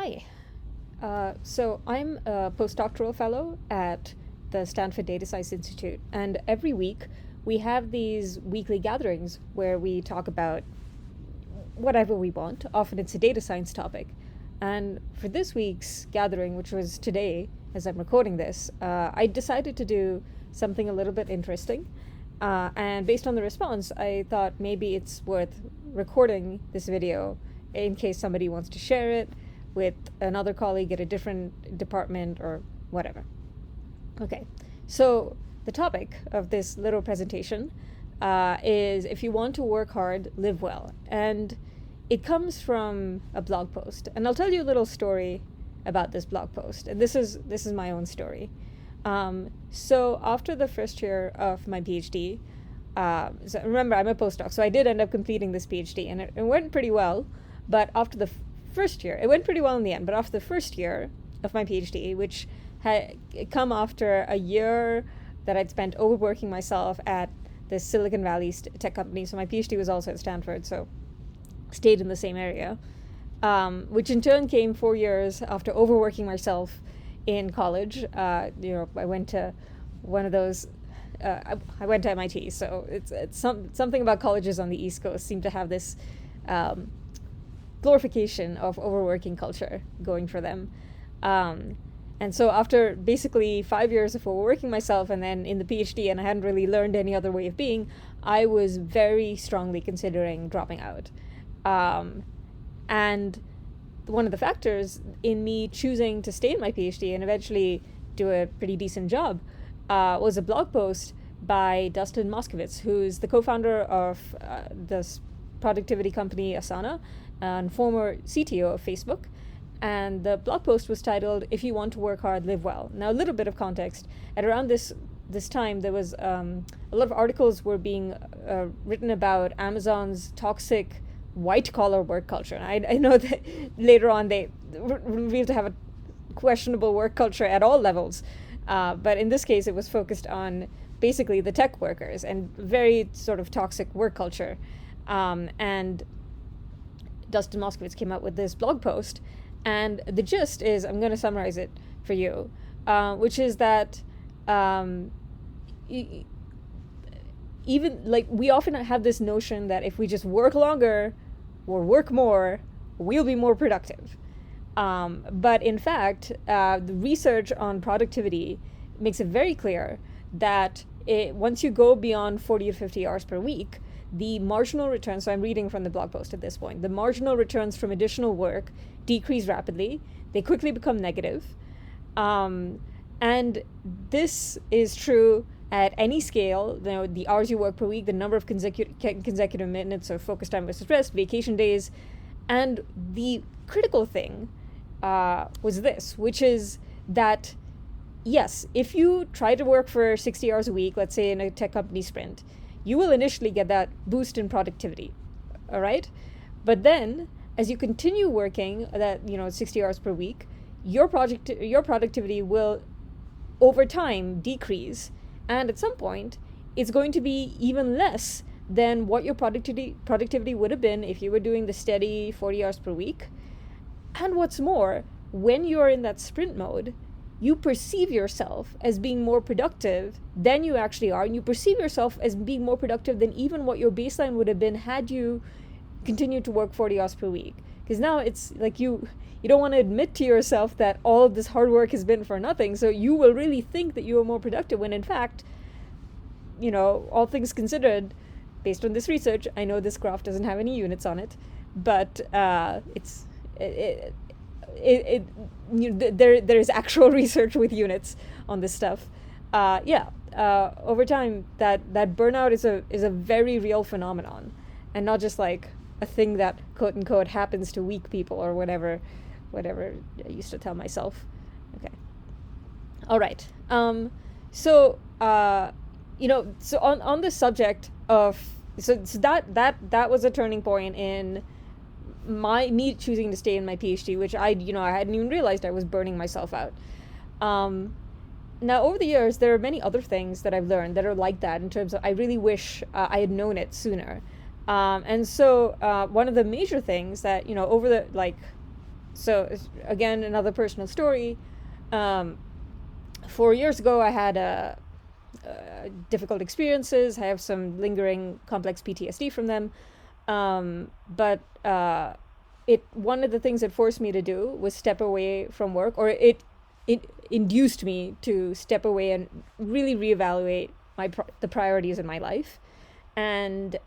Hi. So I'm a postdoctoral fellow at the Stanford Data Science Institute, and every week we have these weekly gatherings where we talk about whatever we want. Often it's a data science topic. And for this week's gathering, which was today, as I'm recording this, I decided to do something a little bit interesting. And based on the response, I thought maybe it's worth recording this video in case somebody wants to share it with another colleague at a different department or whatever. Okay, so the topic of this little presentation is if you want to work hard, live well. And it comes from a blog post. And I'll tell you a little story about this blog post. And this is my own story. So after the first year of my PhD, so remember, I'm a postdoc, so I did end up completing this PhD, and it went pretty well. But after the first year, it went pretty well in the end, but after the first year of my PhD, which had come after a year that I'd spent overworking myself at this Silicon Valley tech company, so my PhD was also at Stanford, so stayed in the same area, which in turn came 4 years after overworking myself in college. I went to one of those, I went to MIT, so it's something about colleges on the East Coast seem to have this glorification of overworking culture going for them. And so after basically 5 years of overworking myself and then in the PhD, and I hadn't really learned any other way of being, I was very strongly considering dropping out. And one of the factors in me choosing to stay in my PhD and eventually do a pretty decent job was a blog post by Dustin Moskovitz, who's the co-founder of this productivity company Asana and former CTO of Facebook. And the blog post was titled, "If you want to work hard, live well." Now, a little bit of context. At around this time, there was a lot of articles were being written about Amazon's toxic white-collar work culture. And I know that later on they revealed to have a questionable work culture at all levels. But in this case, it was focused on basically the tech workers and very sort of toxic work culture. And Dustin Moskovitz came out with this blog post. And the gist is, I'm going to summarize it for you, which is that even like we often have this notion that if we just work longer or work more, we'll be more productive. But in fact, the research on productivity makes it very clear that once you go beyond 40 to 50 hours per week, the marginal returns, so I'm reading from the blog post at this point, the marginal returns from additional work decrease rapidly. They quickly become negative. And this is true at any scale. The hours you work per week, the number of consecutive minutes of focus time versus rest, vacation days. And the critical thing was this, which is that, yes, if you try to work for 60 hours a week, let's say in a tech company sprint, you will initially get that boost in productivity, all right? But then, as you continue working that 60 hours per week, your productivity will, over time, decrease, and at some point, it's going to be even less than what your productivity would have been if you were doing the steady 40 hours per week. And what's more, when you're in that sprint mode, you perceive yourself as being more productive than you actually are, and you perceive yourself as being more productive than even what your baseline would have been had you continued to work 40 hours per week. Because now it's like you don't want to admit to yourself that all of this hard work has been for nothing, so you will really think that you are more productive when in fact, all things considered, based on this research, I know this graph doesn't have any units on it, but there is actual research with units on this stuff. Over time, that burnout is a very real phenomenon, and not just like a thing that quote unquote happens to weak people or whatever I used to tell myself. Okay. All right. So on the subject of so that was a turning point in me choosing to stay in my PhD, which I hadn't even realized I was burning myself out. Now, over the years, there are many other things that I've learned that are like that in terms of I really wish I had known it sooner. And so one of the major things that, over the So again, another personal story. 4 years ago, I had difficult experiences. I have some lingering complex PTSD from them. But one of the things it forced me to do was step away from work, or it induced me to step away and really reevaluate the priorities in my life. And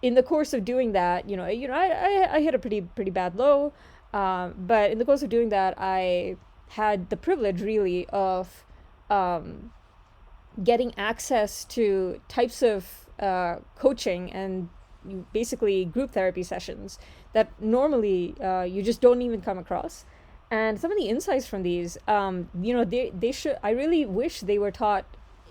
in the course of doing that, I hit a pretty bad low. But in the course of doing that, I had the privilege really of getting access to types of coaching and basically group therapy sessions that normally you just don't even come across. And some of the insights from these, they should. I really wish they were taught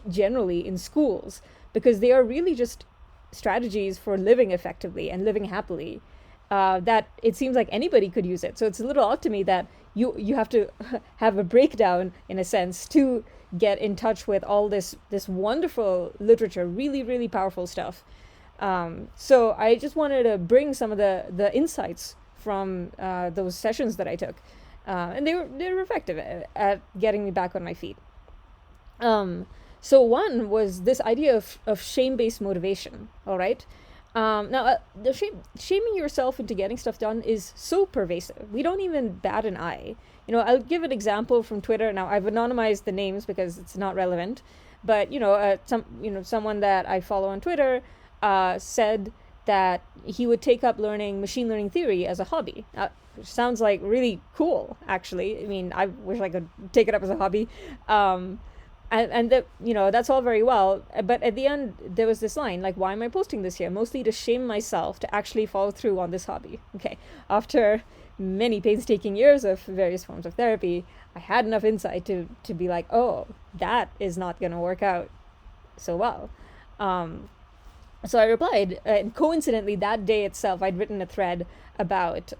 generally in schools, because they are really just strategies for living effectively and living happily. That it seems like anybody could use it. So it's a little odd to me that you have to have a breakdown, in a sense, to get in touch with all this wonderful literature, really, really powerful stuff. So I just wanted to bring some of the insights from those sessions that I took. And they were effective at getting me back on my feet. So one was this idea of shame-based motivation, all right? Now, shaming yourself into getting stuff done is so pervasive. We don't even bat an eye. I'll give an example from Twitter. Now, I've anonymized the names because it's not relevant. But, someone that I follow on Twitter said that he would take up learning machine learning theory as a hobby. Which sounds like really cool, actually. I mean, I wish I could take it up as a hobby. And that's all very well. But at the end, there was this line, like, why am I posting this here? Mostly to shame myself to actually follow through on this hobby. Okay, after many painstaking years of various forms of therapy, I had enough insight to be like, oh, that is not going to work out so well. So I replied, and coincidentally, that day itself, I'd written a thread about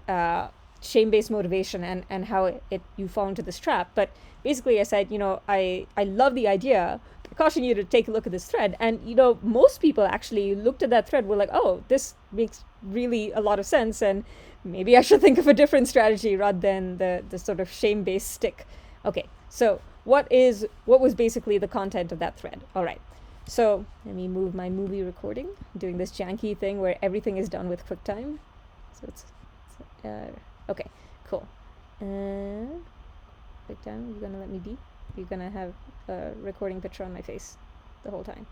shame-based motivation and how you fall into this trap. But basically, I said, I love the idea. I caution you to take a look at this thread. And, most people actually looked at that thread, were like, oh, this makes really a lot of sense. And maybe I should think of a different strategy rather than the sort of shame-based stick. Okay, so what was basically the content of that thread? All right. So let me move my movie recording. I'm doing this janky thing where everything is done with QuickTime. So it's okay, cool. QuickTime, you're gonna let me be? You're gonna have a recording picture on my face the whole time.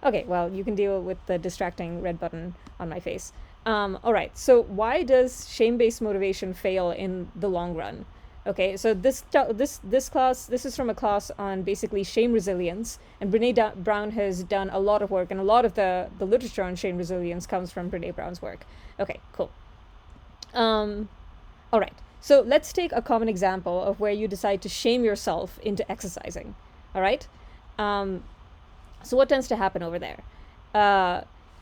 Okay, well, you can deal with the distracting red button on my face. All right, so why does shame-based motivation fail in the long run? Okay, so this is from a class on basically shame resilience, and Brené Brown has done a lot of work, and a lot of the literature on shame resilience comes from Brené Brown's work. Okay, cool. All right, so let's take a common example of where you decide to shame yourself into exercising. All right, so what tends to happen over there?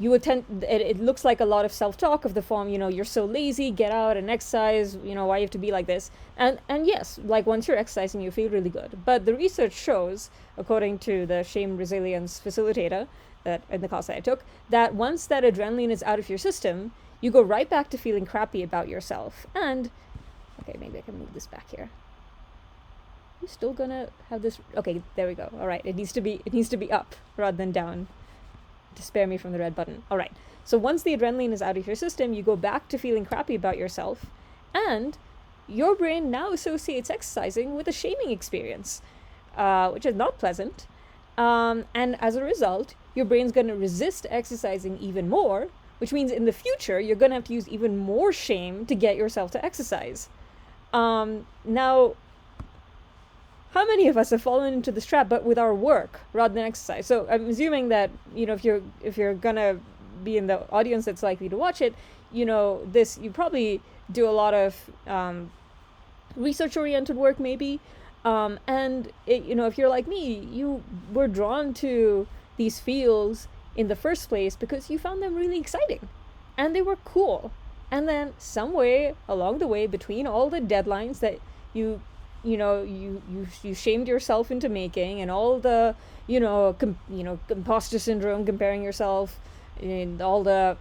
It looks like a lot of self-talk of the form, you're so lazy, get out and exercise, why you have to be like this. And yes, like once you're exercising, you feel really good. But the research shows, according to the shame resilience facilitator that in the class that I took, that once that adrenaline is out of your system, you go right back to feeling crappy about yourself. And, okay, maybe I can move this back here. I'm still gonna have this, okay, there we go. All right, it needs to be up rather than down, to spare me from the red button. All right, so once the adrenaline is out of your system, you go back to feeling crappy about yourself, and your brain now associates exercising with a shaming experience, which is not pleasant. And as a result, your brain's going to resist exercising even more, which means in the future, you're going to have to use even more shame to get yourself to exercise. Now, how many of us have fallen into this trap, but with our work rather than exercise? So I'm assuming that, if you're gonna be in the audience that's likely to watch it, you probably do a lot of research-oriented work, maybe. And if you're like me, you were drawn to these fields in the first place because you found them really exciting, and they were cool. And then some way along the way, between all the deadlines that you shamed yourself into making, and all the imposter syndrome, comparing yourself and all the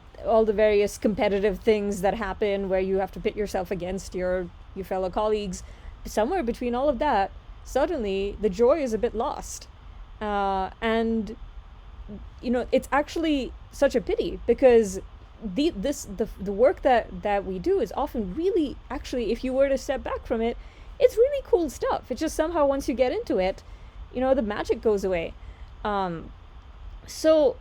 various competitive things that happen where you have to pit yourself against your fellow colleagues, somewhere between all of that, suddenly the joy is a bit lost. And it's actually such a pity, because the work that we do is often really, actually, if you were to step back from it, it's really cool stuff. It's just somehow once you get into it, the magic goes away. So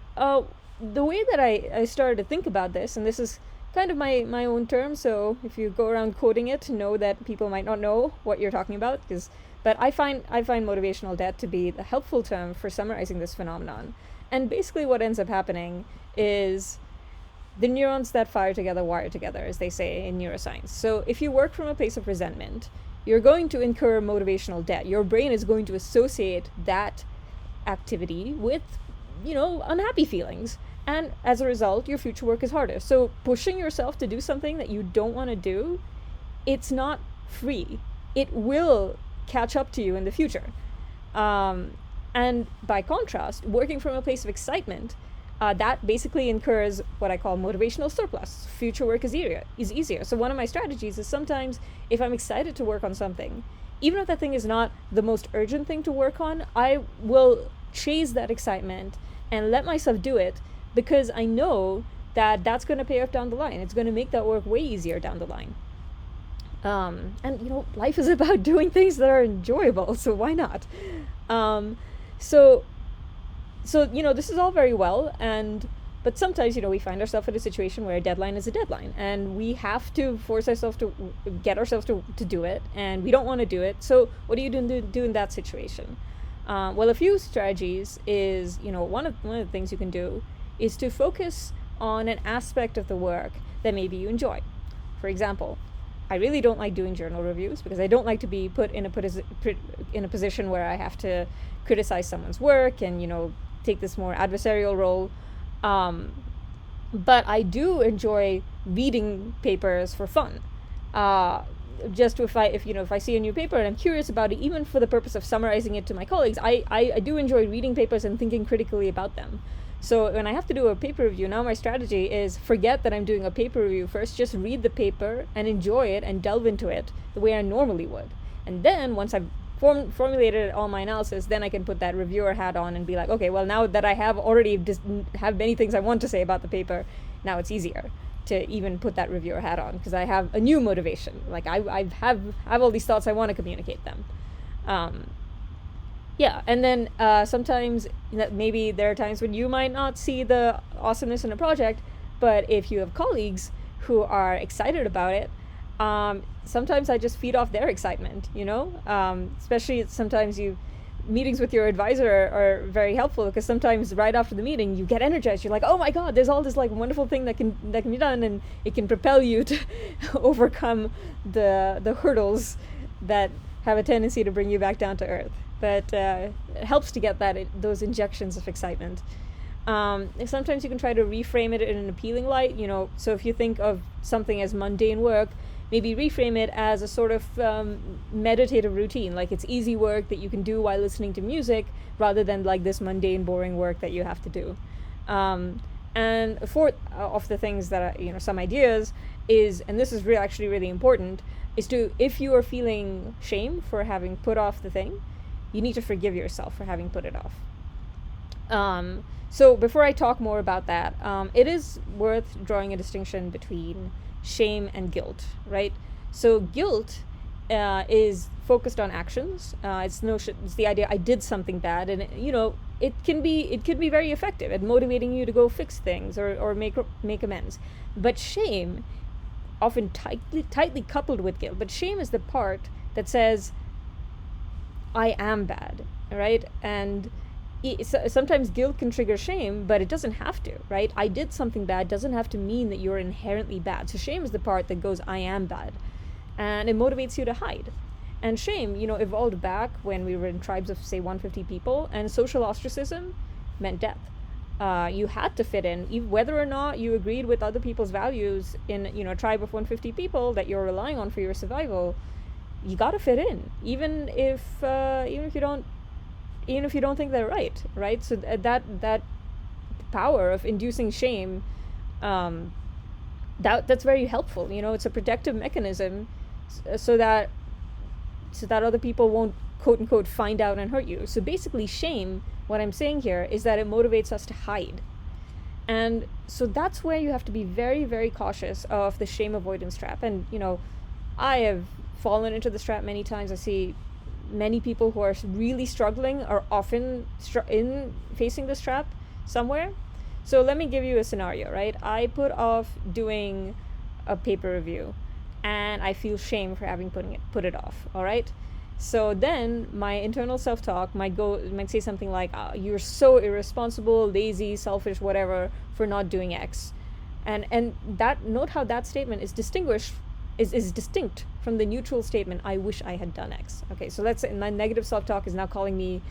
the way that I started to think about this, and this is kind of my own term, so if you go around quoting it, know that people might not know what you're talking about, but I find motivational debt to be the helpful term for summarizing this phenomenon. And basically what ends up happening is the neurons that fire together wire together, as they say in neuroscience. So if you work from a place of resentment, you're going to incur motivational debt. Your brain is going to associate that activity with, unhappy feelings. And as a result, your future work is harder. So pushing yourself to do something that you don't want to do, it's not free. It will catch up to you in the future. And by contrast, working from a place of excitement, that basically incurs what I call motivational surplus. Future work is easier. So one of my strategies is, sometimes if I'm excited to work on something, even if that thing is not the most urgent thing to work on, I will chase that excitement and let myself do it, because I know that that's going to pay off down the line. It's going to make that work way easier down the line. And life is about doing things that are enjoyable, so why not? So this is all very well, but sometimes, we find ourselves in a situation where a deadline is a deadline, and we have to force ourselves to get ourselves to do it, and we don't want to do it. So what do you do in that situation? Well, a few strategies is, one of the things you can do is to focus on an aspect of the work that maybe you enjoy. For example, I really don't like doing journal reviews, because I don't like to be put in a position where I have to criticize someone's work and, take this more adversarial role. But I do enjoy reading papers for fun. Just if I see a new paper and I'm curious about it, even for the purpose of summarizing it to my colleagues, I do enjoy reading papers and thinking critically about them. So when I have to do a paper review, now my strategy is forget that I'm doing a paper review first, just read the paper and enjoy it and delve into it the way I normally would. And then once I've formulated all my analysis, then I can put that reviewer hat on and be like, okay, well, now that I have already have many things I want to say about the paper, now it's easier to even put that reviewer hat on, because I have a new motivation. Like I have all these thoughts, I want to communicate them. And then sometimes maybe there are times when you might not see the awesomeness in a project, but if you have colleagues who are excited about it, sometimes I just feed off their excitement, especially sometimes meetings with your advisor are very helpful, because sometimes right after the meeting you get energized. You're like, oh my God, there's all this like wonderful thing that can be done, and it can propel you to overcome the hurdles that have a tendency to bring you back down to earth. But it helps to get those injections of excitement. Sometimes you can try to reframe it in an appealing light, so if you think of something as mundane work, maybe reframe it as a sort of meditative routine, like it's easy work that you can do while listening to music, rather than like this mundane, boring work that you have to do. And a fourth of the things that are, some ideas is, and this is actually really important, is if you are feeling shame for having put off the thing, you need to forgive yourself for having put it off. So before I talk more about that, it is worth drawing a distinction between shame and guilt, right? So guilt is focused on actions. It's the idea I did something bad, and it can be very effective at motivating you to go fix things or make amends. But shame, often tightly coupled with guilt, but shame is the part that says I am bad, right? And sometimes guilt can trigger shame, but it doesn't have to, right? I did something bad doesn't have to mean that you're inherently bad. So shame is the part that goes, I am bad. And it motivates you to hide. And shame, evolved back when we were in tribes of, say, 150 people, and social ostracism meant death. You had to fit in, whether or not you agreed with other people's values in, a tribe of 150 people that you're relying on for your survival. You got to fit in, even if you don't think they're right? So that power of inducing shame, that's very helpful. It's a protective mechanism, so that other people won't, quote unquote, find out and hurt you. So basically, shame, what I'm saying here is that it motivates us to hide. And so that's where you have to be very, very cautious of the shame avoidance trap. And, I have fallen into this trap many times. I see many people who are really struggling are often in facing this trap somewhere. So let me give you a scenario, right? I put off doing a paper review, and I feel shame for having put it off, all right? So then my internal self-talk might say something like, you're so irresponsible, lazy, selfish, whatever, for not doing X. And that, note how that statement is distinct from the neutral statement, I wish I had done X. Okay, so let's say my negative self-talk is now calling me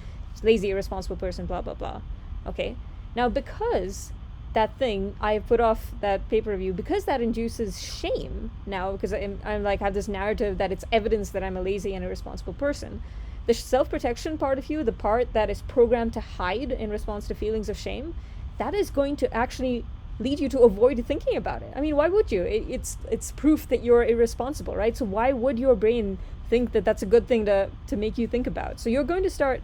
lazy, irresponsible person, blah, blah, blah. Okay, now because that thing, I put off that paper review, because that induces shame now, because I'm like, have this narrative that it's evidence that I'm a lazy and irresponsible person. The self-protection part of you, the part that is programmed to hide in response to feelings of shame, that is going to actually lead you to avoid thinking about it. I mean, why would you? It's proof that you're irresponsible, right? So why would your brain think that that's a good thing to make you think about? So you're going to start,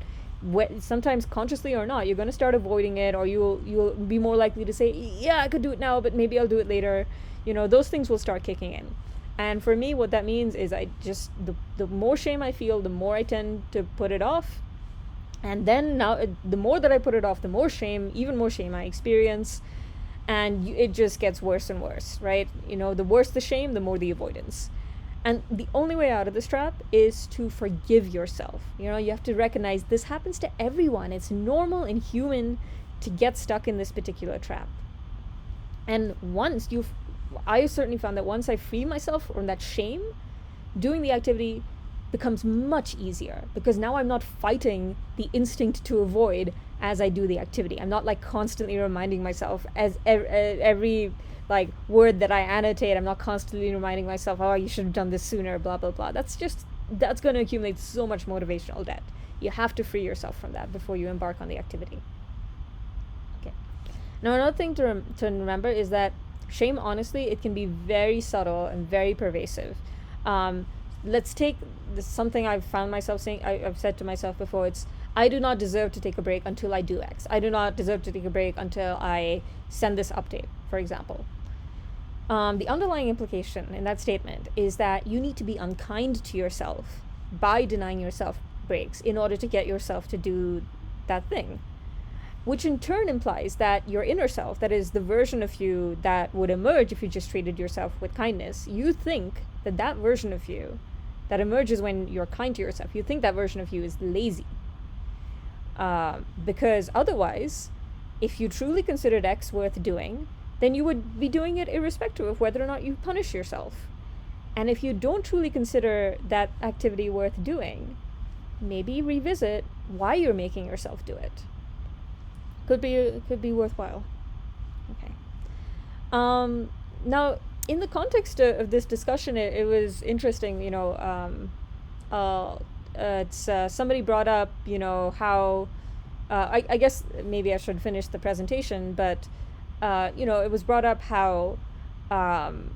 sometimes consciously or not, you're going to start avoiding it, or you'll be more likely to say, yeah, I could do it now, but maybe I'll do it later. Those things will start kicking in. And for me, what that means is the more shame I feel, the more I tend to put it off. And then now, the more that I put it off, the more shame, even more shame I experience. And it just gets worse and worse, right? The worse the shame, the more the avoidance. And the only way out of this trap is to forgive yourself. You have to recognize this happens to everyone. It's normal and human to get stuck in this particular trap. And I certainly found that once I free myself from that shame, doing the activity becomes much easier, because now I'm not fighting the instinct to avoid as I do the activity. I'm not like constantly reminding myself as every like word that I annotate, I'm not constantly reminding myself, oh, you should have done this sooner, blah, blah, blah. That's going to accumulate so much motivational debt. You have to free yourself from that before you embark on the activity. Okay. Now, another thing to remember is that shame, honestly, it can be very subtle and very pervasive. Let's take something I've found myself saying, I've said to myself before, it's, I do not deserve to take a break until I do X. I do not deserve to take a break until I send this update, for example. The underlying implication in that statement is that you need to be unkind to yourself by denying yourself breaks in order to get yourself to do that thing, which in turn implies that your inner self, that is the version of you that would emerge if you just treated yourself with kindness, you think that version of you that emerges when you're kind to yourself, you think that version of you is lazy. Because otherwise, if you truly considered X worth doing, then you would be doing it irrespective of whether or not you punish yourself. And if you don't truly consider that activity worth doing, maybe revisit why you're making yourself do it. Could be worthwhile. Okay. Now, in the context of this discussion, it was interesting. It's somebody brought up, how I guess maybe I should finish the presentation, but it was brought up how in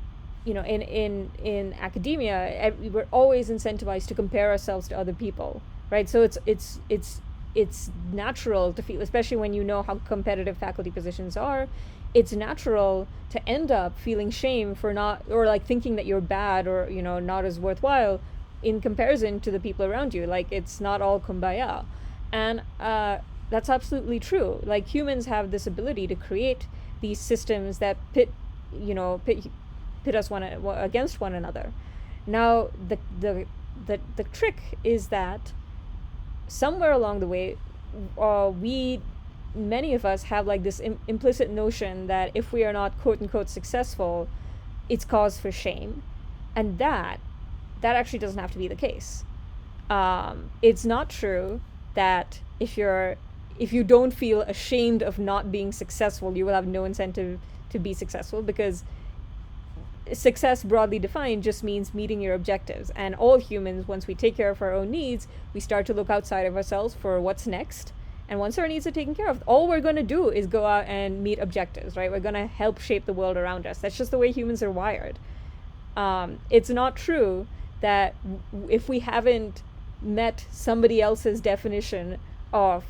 academia we're always incentivized to compare ourselves to other people, right? So it's natural to feel, especially when you know how competitive faculty positions are, it's natural to end up feeling shame for not, or like thinking that you're bad or not as worthwhile in comparison to the people around you. Like, it's not all kumbaya. And that's absolutely true. Like, humans have this ability to create these systems that pit us against one another. Now, the trick is that somewhere along the way, many of us have like this implicit notion that if we are not quote unquote successful, it's cause for shame. And that actually doesn't have to be the case. It's not true that if you don't feel ashamed of not being successful, you will have no incentive to be successful, because success, broadly defined, just means meeting your objectives. And all humans, once we take care of our own needs, we start to look outside of ourselves for what's next. And once our needs are taken care of, all we're going to do is go out and meet objectives, right? We're going to help shape the world around us. That's just the way humans are wired. It's not true that if we haven't met somebody else's definition of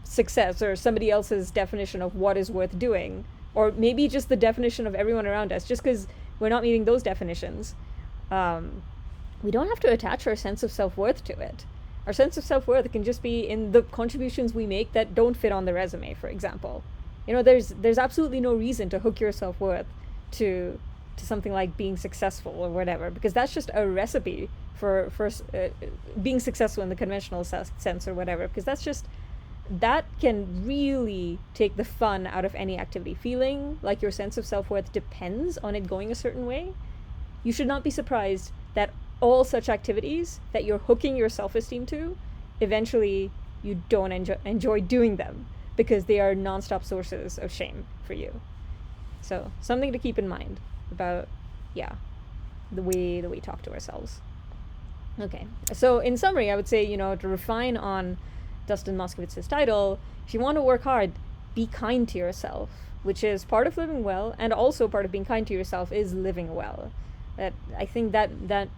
success, or somebody else's definition of what is worth doing, or maybe just the definition of everyone around us, just because we're not meeting those definitions, we don't have to attach our sense of self-worth to it. Our sense of self-worth can just be in the contributions we make that don't fit on the resume, for example. There's absolutely no reason to hook your self-worth to something like being successful or whatever, because that's just a recipe for being successful in the conventional sense or whatever, because that can really take the fun out of any activity. Feeling like your sense of self-worth depends on it going a certain way, you should not be surprised that all such activities that you're hooking your self-esteem to, eventually you don't enjoy doing them, because they are nonstop sources of shame for you. So something to keep in mind about, the way that we talk to ourselves. Okay, so in summary, I would say, to refine on Dustin Moskowitz's title, if you want to work hard, be kind to yourself, which is part of living well, and also part of being kind to yourself is living well. That I think that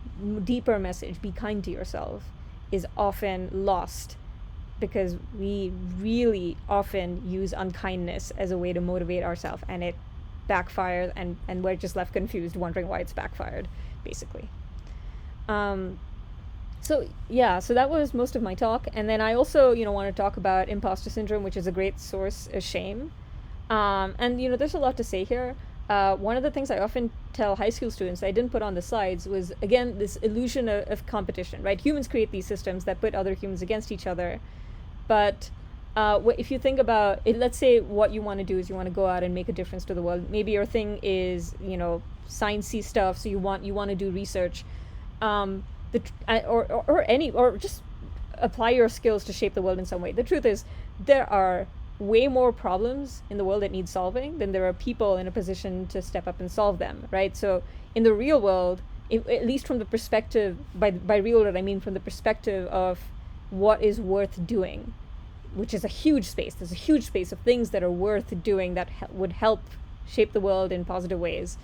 deeper message, be kind to yourself, is often lost because we really often use unkindness as a way to motivate ourselves, and it backfires, and we're just left confused, wondering why it's backfired, basically. So that was most of my talk. And then I also, want to talk about imposter syndrome, which is a great source of shame. And there's a lot to say here. One of the things I often tell high school students, I didn't put on the slides, was, again, this illusion of competition, right? Humans create these systems that put other humans against each other. But if you think about it, let's say what you want to do is you want to go out and make a difference to the world. Maybe your thing is, sciencey stuff, so you want to do research, or just apply your skills to shape the world in some way. The truth is, there are way more problems in the world that need solving than there are people in a position to step up and solve them, right? So in the real world, at least from the perspective, by real world I mean from the perspective of what is worth doing, which is a huge space. There's a huge space of things that are worth doing that would help shape the world in positive ways.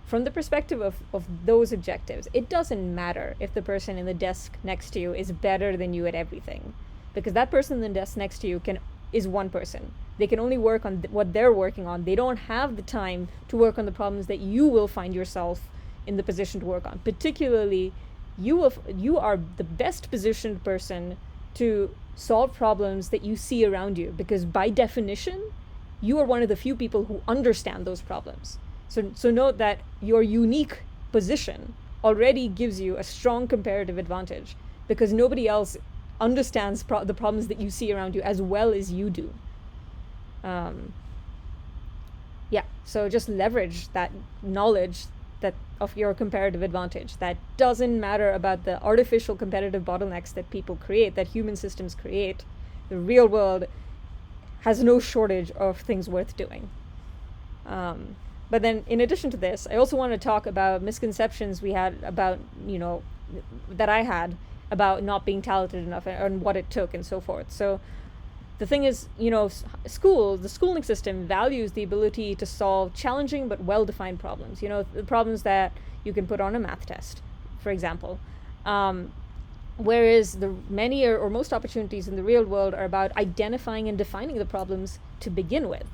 From the perspective of those objectives, it doesn't matter if the person in the desk next to you is better than you at everything, because that person in the desk next to you is one person. They can only work on what they're working on. They don't have the time to work on the problems that you will find yourself in the position to work on. Particularly, you are the best positioned person to solve problems that you see around you, because by definition, you are one of the few people who understand those problems. So note that your unique position already gives you a strong comparative advantage, because nobody else understands the problems that you see around you as well as you do. So just leverage that knowledge of your comparative advantage. That doesn't matter about the artificial competitive bottlenecks that people create, that human systems create. The real world has no shortage of things worth doing. But then, in addition to this, I also want to talk about misconceptions we had about, that I had about not being talented enough and what it took and so forth. So the thing is, the schooling system values the ability to solve challenging but well-defined problems. The problems that you can put on a math test, for example. Whereas the many or most opportunities in the real world are about identifying and defining the problems to begin with.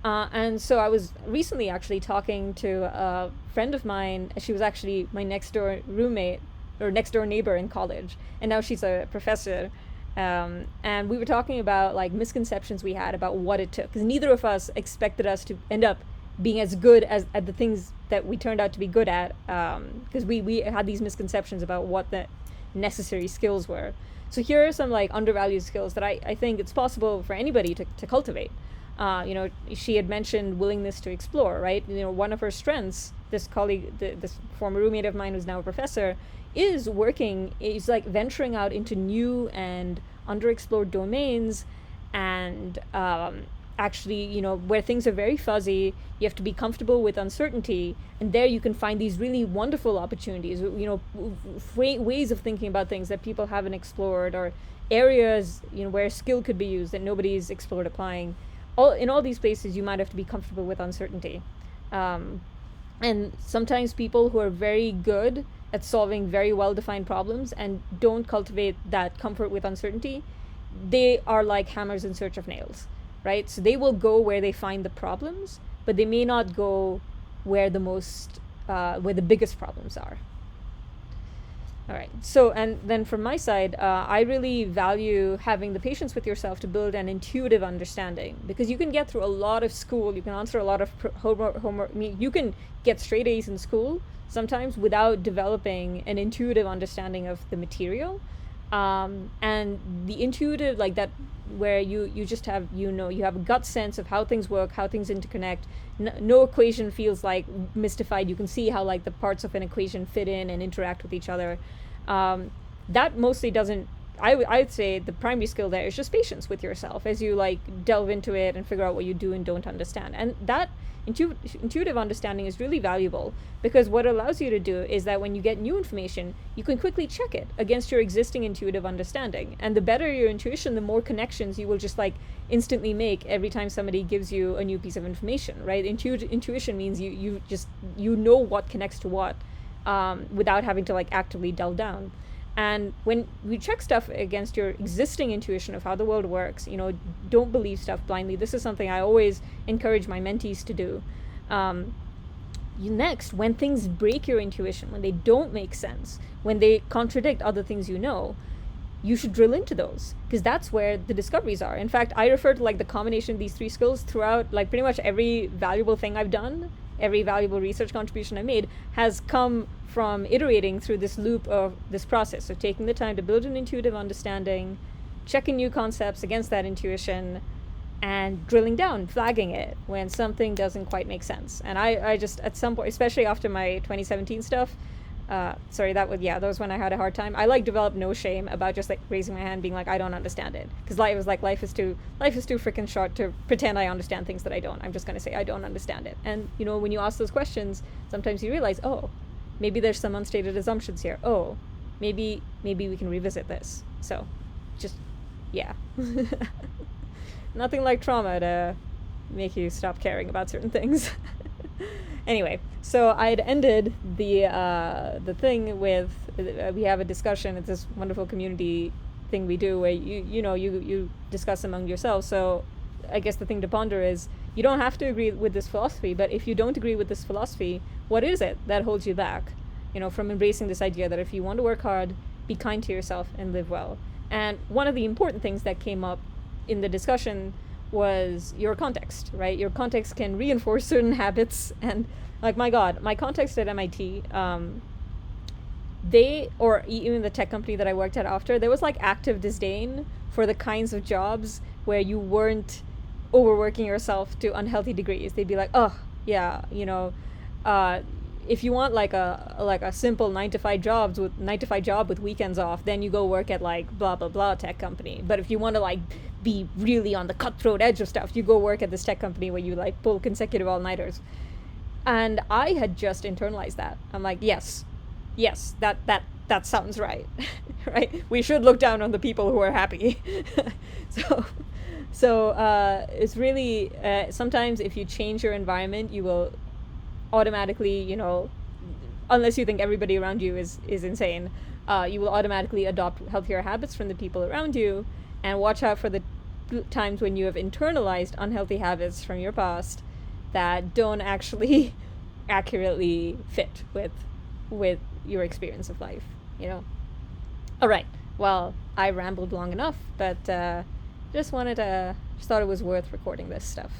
And so I was recently actually talking to a friend of mine. She was actually my next door roommate or next door neighbor in college, and now she's a professor. And we were talking about misconceptions we had about what it took, because neither of us expected us to end up being as good at the things that we turned out to be good at, because we had these misconceptions about what the necessary skills were. So here are some undervalued skills that I think it's possible for anybody to cultivate. She had mentioned willingness to explore, right? One of her strengths, this colleague, this former roommate of mine who's now a professor, is venturing out into new and underexplored domains and actually, where things are very fuzzy, you have to be comfortable with uncertainty, and there you can find these really wonderful opportunities, ways of thinking about things that people haven't explored, or areas, where skill could be used that nobody's explored applying. In all these places, you might have to be comfortable with uncertainty. And sometimes people who are very good at solving very well-defined problems and don't cultivate that comfort with uncertainty, they are like hammers in search of nails, right? So they will go where they find the problems, but they may not go where where the biggest problems are. All right. So, and then from my side, I really value having the patience with yourself to build an intuitive understanding, because you can get through a lot of school, you can answer a lot of homework, you can get straight A's in school sometimes without developing an intuitive understanding of the material. And the intuitive, like that, where you just have, you have a gut sense of how things work, how things interconnect. No equation feels like mystified. You can see how like the parts of an equation fit in and interact with each other. That mostly doesn't, I'd say the primary skill there is just patience with yourself as you like delve into it and figure out what you do and don't understand. And that intuitive understanding is really valuable, because what it allows you to do is that when you get new information, you can quickly check it against your existing intuitive understanding. And the better your intuition, the more connections you will just like instantly make every time somebody gives you a new piece of information, right? Intuition means you know what connects to what, without having to like actively delve down. And when you check stuff against your existing intuition of how the world works, don't believe stuff blindly. This is something I always encourage my mentees to do. Next, when things break your intuition, when they don't make sense, when they contradict other things you should drill into those, because that's where the discoveries are. In fact, I refer to like the combination of these three skills throughout like pretty much every valuable thing I've done. Every valuable research contribution I made has come from iterating through this loop of this process. So taking the time to build an intuitive understanding, checking new concepts against that intuition, and drilling down, flagging it when something doesn't quite make sense. And I just, at some point, especially after my 2017 stuff, that was when I had a hard time. I like developed no shame about just like raising my hand, being like, I don't understand it, because life is too freaking short to pretend I understand things that I don't. I'm just gonna say I don't understand it. And when you ask those questions, sometimes you realize, oh, maybe there's some unstated assumptions here. Oh, maybe we can revisit this. So, just nothing like trauma to make you stop caring about certain things. Anyway, so I'd ended the thing with we have a discussion. It's this wonderful community thing we do where you discuss among yourselves. So I guess the thing to ponder is, you don't have to agree with this philosophy, but if you don't agree with this philosophy, what is it that holds you back, from embracing this idea that if you want to work hard, be kind to yourself and live well? And one of the important things that came up in the discussion was your context, right? Your context can reinforce certain habits. And like, my God, my context at MIT, or even the tech company that I worked at after, there was like active disdain for the kinds of jobs where you weren't overworking yourself to unhealthy degrees. They'd be like, oh yeah, if you want like a simple 9-to-5 job with weekends off, then you go work at like blah blah blah tech company. But if you want to like be really on the cutthroat edge of stuff, you go work at this tech company where you like pull consecutive all-nighters. And I had just internalized that. I'm like, yes, that sounds right. Right? We should look down on the people who are happy. So it's really sometimes if you change your environment, you will automatically, unless you think everybody around you is insane, you will automatically adopt healthier habits from the people around you, and watch out for the times when you have internalized unhealthy habits from your past that don't actually accurately fit with your experience of life, All right. Well, I rambled long enough, but just thought it was worth recording this stuff.